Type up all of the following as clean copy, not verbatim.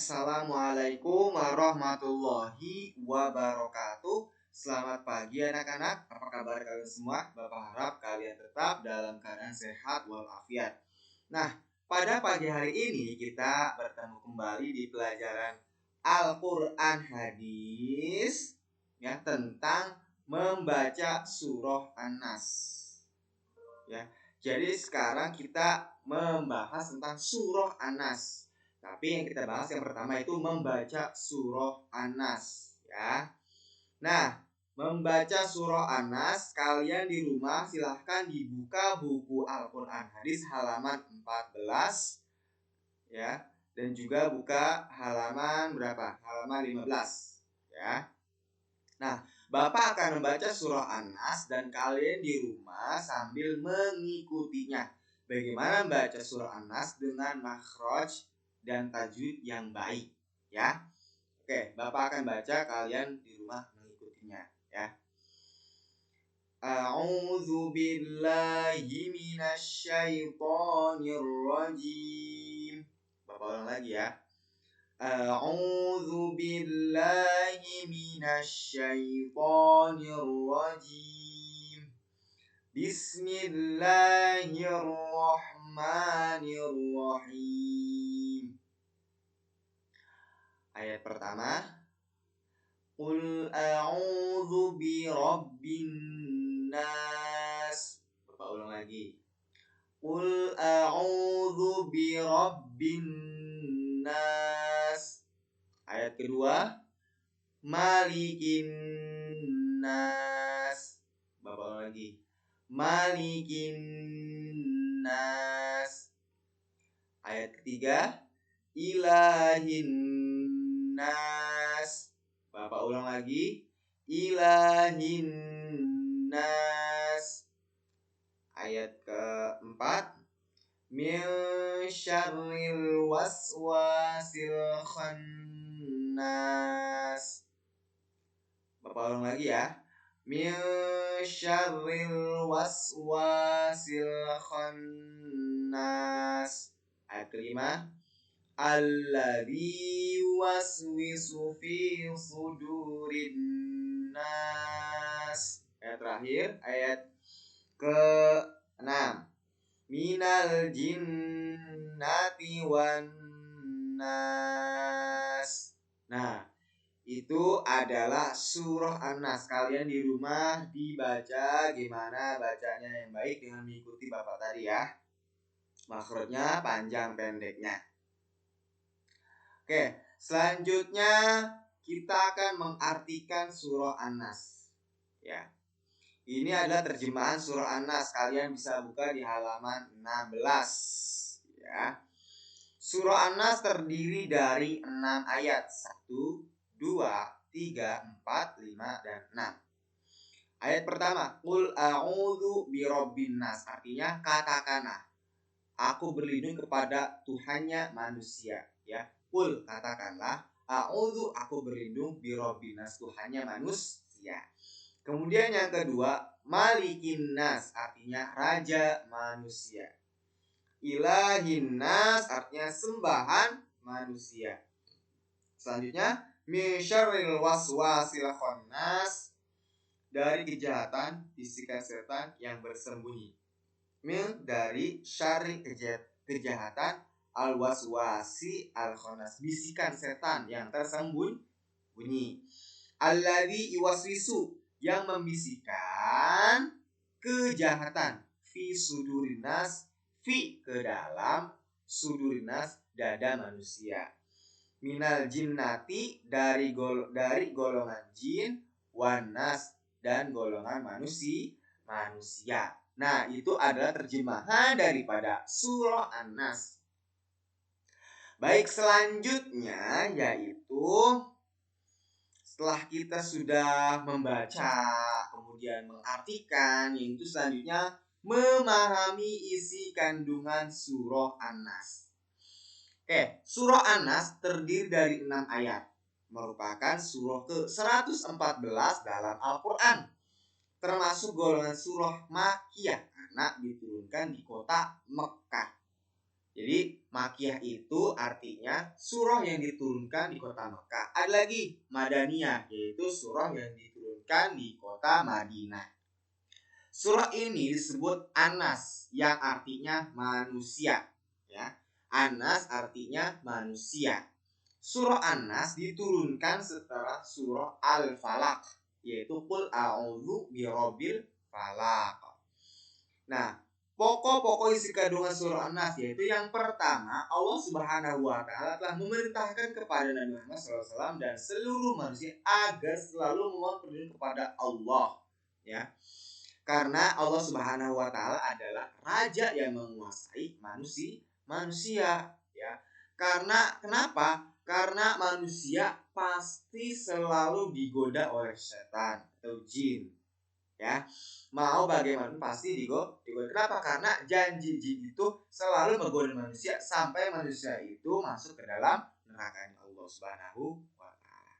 Assalamualaikum warahmatullahi wabarakatuh. Selamat pagi anak-anak. Apa kabar kalian semua? Bapak harap kalian tetap dalam keadaan sehat walafiat. Nah, pada pagi hari ini kita bertemu kembali di pelajaran Al-Quran Hadis ya, tentang membaca surah An-Nas. Ya, jadi sekarang kita membahas tentang surah An-Nas. Tapi yang kita bahas yang pertama itu membaca surah An-Nas ya. Nah, membaca surah An-Nas, kalian di rumah silahkan dibuka buku Al-Quran Hadis halaman 14 ya. Dan juga buka halaman berapa? Halaman 15 ya. Nah, Bapak akan membaca surah An-Nas dan kalian di rumah sambil mengikutinya. Bagaimana membaca surah An-Nas dengan makhraj dan tajwid yang baik ya. Oke, Bapak akan baca, kalian di rumah mengikutinya ya. A'udzu billahi minasyaitonir rajim. Bapak ulang lagi ya. A'udzu billahi minasyaitonir rajim. Bismillahirrahmanirrahim. Ayat pertama, Qul a'udzu birabbin nas. Bapak ulang lagi. Qul a'udzu birabbin nas. Ayat kedua, Malikin nas. Bapak ulang lagi. Malikin nas. Ayat ketiga, Ilahin nas. Bapak ulang lagi. Ilahin nas. Ayat keempat, Min syarril waswasil khannas. Bapak ulang lagi ya. Min syarril waswasil khannas. Ayat kelima, alladzi yuwaswisu fi sudurin nas. Ayat terakhir, ayat ke-6, minal jinnati wan nas. Nah, itu adalah surah An-Nas. Kalian di rumah dibaca gimana bacanya yang baik dengan mengikuti Bapak tadi ya. Makhrajnya, panjang pendeknya. Oke, selanjutnya kita akan mengartikan surah An-Nas ya. Ini adalah terjemahan surah An-Nas. Kalian bisa buka di halaman 16 ya. Surah An-Nas terdiri dari 6 ayat. 1, 2, 3, 4, 5, dan 6. Ayat pertama, Qul a'udzu birabbin nas. Artinya katakanlah, aku berlindung kepada Tuhannya manusia ya. Qul, katakanlah, a'udzu, aku berlindung birabbin nas, Tuhannya manusia. Kemudian yang kedua, Malikin nas, artinya raja manusia. Ilahin nas, artinya sembahan manusia. Selanjutnya, min syarril waswasil khannas, dari kejahatan bisikan setan yang bersembunyi. Min, dari syarri, kejahatan, al waswasi al khannas, bisikan setan yang tersembunyi. Alladzi yuwaswisu, yang membisikkan kejahatan, fi sudurinas, fi, ke dalam, sudurinas, dada manusia. Minal jinnati, dari golongan jin, wanas, dan golongan manusia. Nah, itu adalah terjemahan daripada surah An-Nas. Baik, selanjutnya yaitu setelah kita sudah membaca, kemudian mengartikan, yaitu selanjutnya memahami isi kandungan surah An-Nas. Oke, surah An-Nas terdiri dari 6 ayat. Merupakan surah ke-114 dalam Al-Quran. Termasuk golongan surah Makkiyah karena diturunkan di kota Mekkah. Jadi Makiyah itu artinya surah yang diturunkan di kota Mekah. Ada lagi Madaniyah, yaitu surah yang diturunkan di kota Madinah. Surah ini disebut Anas yang artinya manusia, ya. Anas artinya manusia. Surah Anas diturunkan setelah surah Al-Falaq, yaitu Qul a'udzu birabbil falaq. Nah, pokok-pokok isi kandungan surah An-Nas yaitu yang pertama, Allah Subhanahu wa taala telah memerintahkan kepada Nabi Muhammad SAW dan seluruh manusia agar selalu memohon perlindungan kepada Allah, ya. Karena Allah Subhanahu wa taala adalah raja yang menguasai manusia, ya. Karena kenapa? Karena manusia pasti selalu digoda oleh setan atau jin, ya. Mau bagaimana pasti digoda. Kenapa? Karena janji jin itu selalu menggoda manusia sampai manusia itu masuk ke dalam neraka Allah Subhanahu wa taala.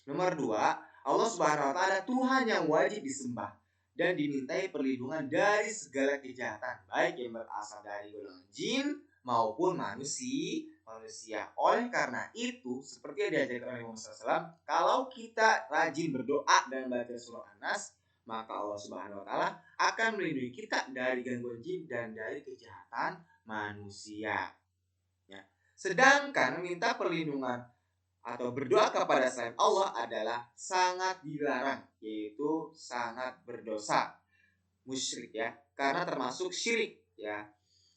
Nomor 2, Allah Subhanahu wa taala Tuhan yang wajib disembah dan dimintai perlindungan dari segala kejahatan, baik yang berasal dari golongan jin maupun manusia. Oleh karena itu, seperti yang diajarkan oleh Muhammad SAW, kalau kita rajin berdoa dan baca surah An-Nas, maka Allah Subhanahu wa taala akan melindungi kita dari gangguan jin dan dari kejahatan manusia. Ya. Sedangkan minta perlindungan atau berdoa kepada selain Allah adalah sangat dilarang, yaitu sangat berdosa, musyrik, ya. Karena termasuk syirik, ya.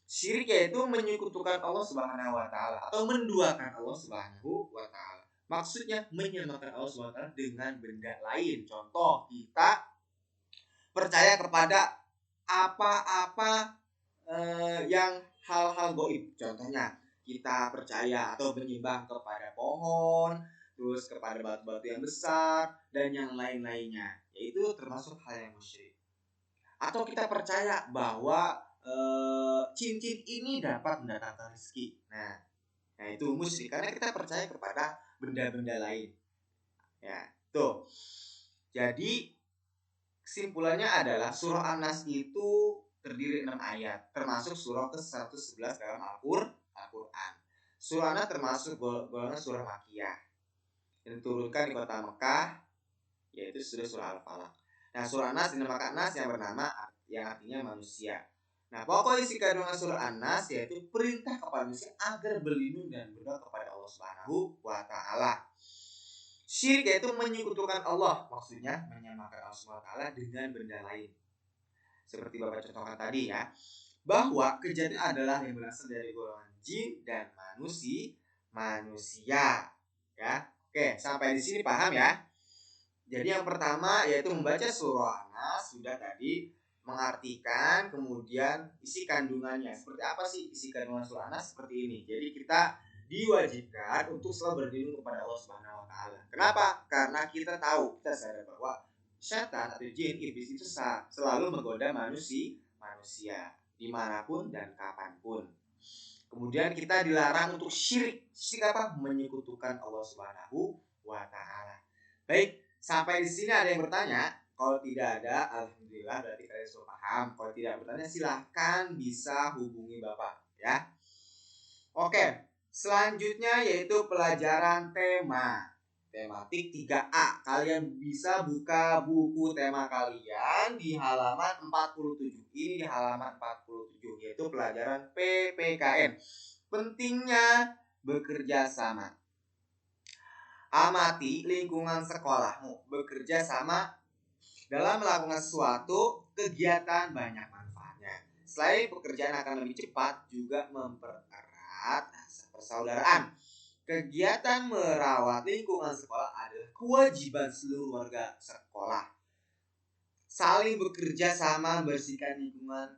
Syirik yaitu menyekutukan Allah Subhanahu wa taala atau menduakan Allah Subhanahu wa taala. Maksudnya menyamakan Allah Subhanahu wa taala dengan benda lain. Contoh, kita percaya kepada apa-apa yang hal-hal goib. Contohnya, kita percaya atau menyembah kepada pohon, terus kepada batu-batu yang besar, dan yang lain-lainnya. Yaitu termasuk hal yang musyrik. Atau kita percaya bahwa cincin ini dapat mendatangkan rezeki. Nah itu musyrik karena kita percaya kepada benda-benda lain. Ya, tuh. Jadi kesimpulannya adalah surah An-Nas itu terdiri 6 ayat, termasuk surah ke-111 dalam Al-Quran. Surah An-Nas termasuk golongan surah Makiyah yang diturunkan di kota Mekah, yaitu surah Al-Falaq. Nah, surah An-Nas dinamakan Nas yang bernama yang artinya manusia. Nah, pokok isi kandungan surah An-Nas yaitu perintah kepada manusia agar berlindung dan berdoa kepada Allah Subhanahu wa taala. Syirik yaitu menyekutukan Allah, maksudnya menyamakan Allah Subhanahu wa taala dengan benda lain. Seperti Bapak contohkan tadi, ya, bahwa kejadian adalah yang berasal dari golongan jin dan manusia. Ya. Oke, sampai di sini paham, ya? Jadi yang pertama yaitu membaca surah An-Nas, sudah tadi mengartikan, kemudian isi kandungannya. Seperti apa sih isi kandungan surah An-Nas? Seperti ini. Jadi kita diwajibkan untuk selalu berlindung kepada Allah Subhanahu wa taala. Kenapa? Karena kita tahu, kita sadar bahwa setan atau jin, iblis itu selalu menggoda manusia dimanapun dan kapanpun. Kemudian kita dilarang untuk syirik. Syirik apa? Menyekutukan Allah Subhanahu wa taala. Baik, sampai di sini ada yang bertanya? Kalau tidak ada, alhamdulillah berarti kalian sudah paham. Kalau tidak bertanya, silahkan bisa hubungi Bapak, ya. Oke, selanjutnya yaitu pelajaran tematik 3A. Kalian bisa buka buku tema kalian di halaman 47. Ini di halaman 47, yaitu pelajaran PPKN. Pentingnya bekerja sama. Amati lingkungan sekolahmu. Bekerja sama dalam melakukan suatu kegiatan banyak manfaatnya. Selain pekerjaan akan lebih cepat, juga mempererat rasa persaudaraan. Kegiatan merawat lingkungan sekolah adalah kewajiban seluruh warga sekolah. Saling bekerja sama membersihkan lingkungan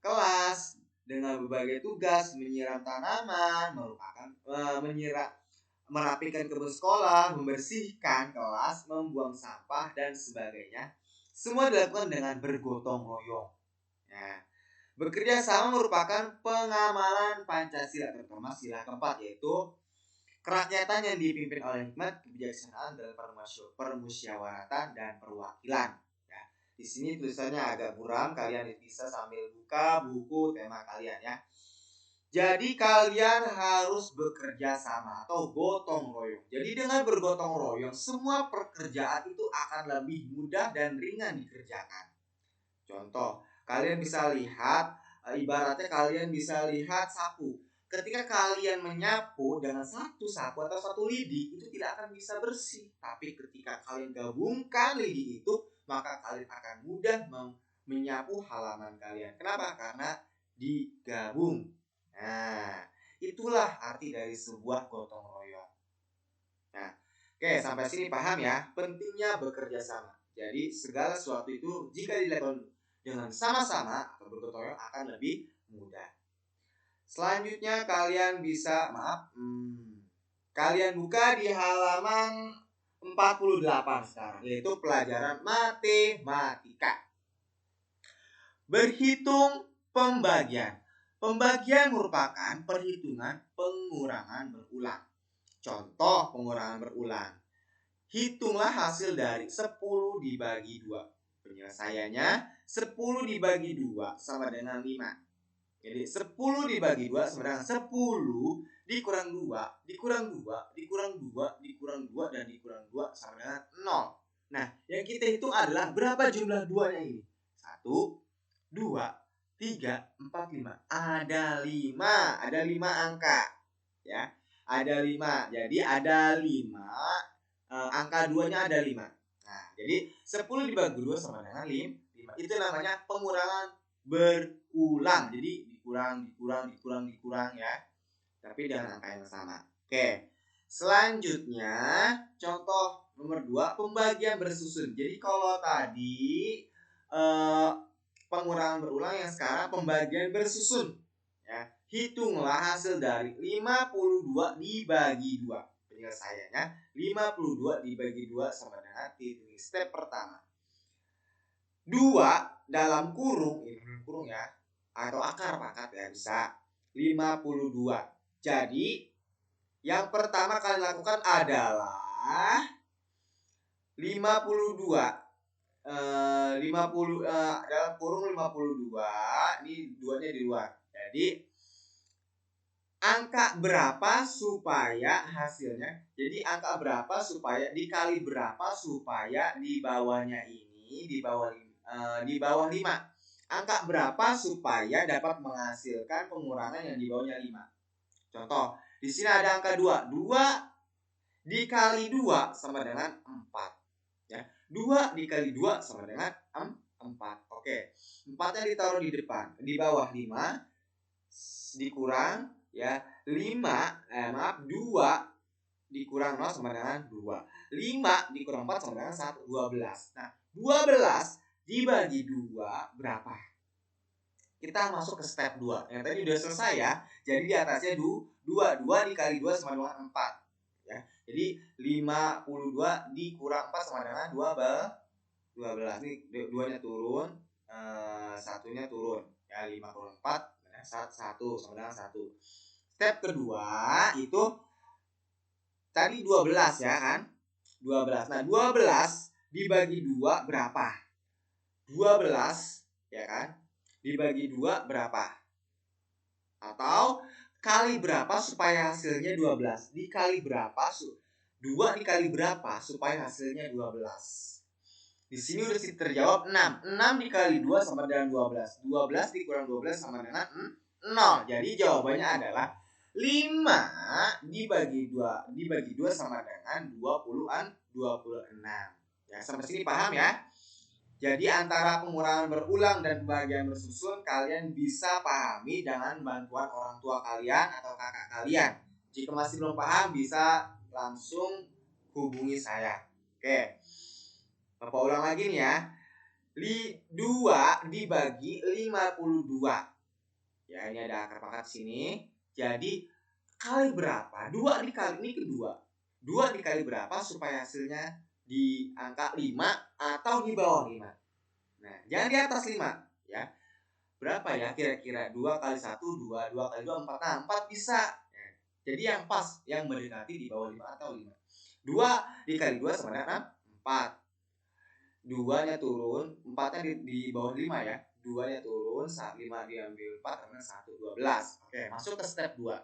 kelas dengan berbagai tugas, menyiram tanaman, merapikan kebun sekolah, membersihkan kelas, membuang sampah, dan sebagainya. Semua dilakukan dengan bergotong royong. Nah, bekerja sama merupakan pengamalan Pancasila, terutama sila keempat, yaitu kerakyatan yang dipimpin oleh hikmat, kebijaksanaan, dan permusyawaratan dan perwakilan. Ya, di sini tulisannya agak buram, kalian bisa sambil buka buku tema kalian, ya. Jadi kalian harus bekerja sama atau gotong royong. Jadi dengan bergotong royong, semua pekerjaan itu akan lebih mudah dan ringan dikerjakan. Contoh, kalian bisa lihat, ibaratnya kalian bisa lihat sapu. Ketika kalian menyapu dengan satu sapu atau satu lidi, itu tidak akan bisa bersih. Tapi ketika kalian gabungkan lidi itu, maka kalian akan mudah menyapu halaman kalian. Kenapa? Karena digabung. Nah, itulah arti dari sebuah gotong royong. Nah, oke, sampai sini paham ya? Pentingnya bekerja sama. Jadi segala sesuatu itu jika dilakukan dengan sama-sama atau bergotong royong akan lebih mudah. Selanjutnya kalian bisa, kalian buka di halaman 48 sekarang, yaitu pelajaran matematika. Berhitung pembagian. Pembagian merupakan perhitungan pengurangan berulang. Contoh pengurangan berulang. Hitunglah hasil dari 10 dibagi 2. Penyelesaiannya 10 dibagi 2 sama dengan 5. Jadi 10 dibagi 2 sama dengan 10 dikurang 2, dikurang 2, dikurang 2, dikurang 2, dan dikurang 2 sama dengan 0. Nah, yang kita hitung adalah berapa jumlah 2-nya ini. 1, 2, 3, 4, 5. Ada 5 angka. Ya, ada 5. Jadi ada 5, angka 2-nya ada 5. Nah, jadi 10 dibagi 2 sama dengan 5. Itu namanya pengurangan berulang. Jadi dikurang ya. Tapi dengan angka yang sama. Oke. Selanjutnya, contoh nomor 2, pembagian bersusun. Jadi kalau tadi pengurangan berulang, yang sekarang pembagian bersusun. Ya, hitunglah hasil dari 52 dibagi 2. Penyelesaiannya 52 dibagi 2 sama dengan titik. Step pertama. 2 dalam kurung, ini kurung ya, atau akar pangkat ya, bisa 52. Jadi yang pertama kalian lakukan adalah 52. 50 dalam kurung 52, ini 2-nya di luar. Jadi angka berapa supaya hasilnya? Jadi angka berapa supaya dikali berapa supaya di bawahnya ini di bawah 5. Angka berapa supaya dapat menghasilkan pengurangan yang di bawahnya 5. Contoh, di sini ada angka 2. 2 dikali 2 sama dengan 4. Ya. 2 dikali 2 sama dengan 4. Oke. 4-nya ditaruh di depan. Di bawah 5 dikurang ya 2 dikurang 0 sama dengan 2. 5 dikurang 4 sama dengan 1, 12. Nah, 12 dibagi 2 berapa? Kita masuk ke step 2. Yang tadi udah selesai ya. Jadi di atasnya 2 dikali 2 sama dengan 4. Ya. Jadi 52 dikurang 4 sama dengan 12. Ini 2-nya turun, 1-nya turun. Ya, 5 kurang 4 1 sama dengan 1. Step kedua itu tadi 12 ya kan? 12. Nah, 12 dibagi 2 berapa? 12 ya kan? Dibagi 2 berapa? Atau kali berapa supaya hasilnya 12? Dikali berapa? 2 dikali berapa supaya hasilnya 12? Di sini udah terjawab 6. 6 dikali 2 sama dengan 12. 12 dikurang 12 sama dengan 0. Jadi jawabannya adalah 5 dibagi 2 sama dengan 26. Ya, sampai sini paham ya? Jadi antara pengurangan berulang dan pembagian bersusun kalian bisa pahami dengan bantuan orang tua kalian atau kakak kalian. Jika masih belum paham bisa langsung hubungi saya. Oke. Bapak ulang lagi nih ya. 2 dibagi 52. Ya, ini ada akar pangkat sini. Jadi kali berapa? 2 dikali, ini kedua. 2 dikali berapa supaya hasilnya di angka 5 atau di bawah 5. Nah, jangan di atas 5 ya. Berapa ya kira-kira? 2 kali 1 2, 2 kali 2 4. Nah, 4 bisa. Ya. Jadi yang pas, yang mendekati di bawah 5 atau 5. 2 dikali 2 sama dengan 4. 2-nya turun, 4-nya di bawah 5 ya. 2-nya turun, 5 diambil 4, karena 1, 12. Oke, masuk ke step 2.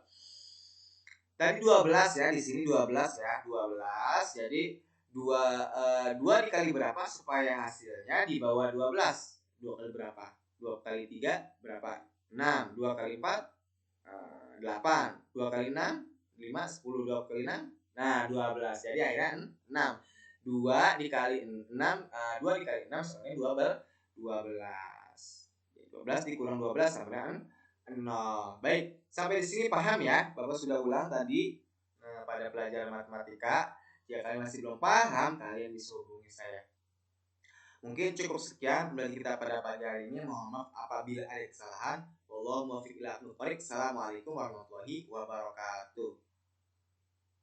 Tadi 12 ya, di sini 12 ya, 12. Jadi 2 dikali berapa supaya hasilnya di bawah 12? 2 kali berapa? 2 kali 3 berapa? 6. 2 kali 4 8. 2 kali 6 5, 10. 2 kali 6 nah 12. Jadi akhirnya 6. 2 dikali 6 2 dikali 6 sama 12. 12 dikurang 12 sama dengan 0. Baik, sampai di sini paham ya? Bapak sudah ulang tadi pada pelajaran matematika. Jika kalian masih belum paham, kalian bisa hubungi saya. Mungkin cukup sekian pembelajaran kita pada pagi hari ini. Mohon maaf apabila ada kesalahan. Wallahu muwaffiq ila aqwamit thoriq. Assalamualaikum warahmatullahi wabarakatuh.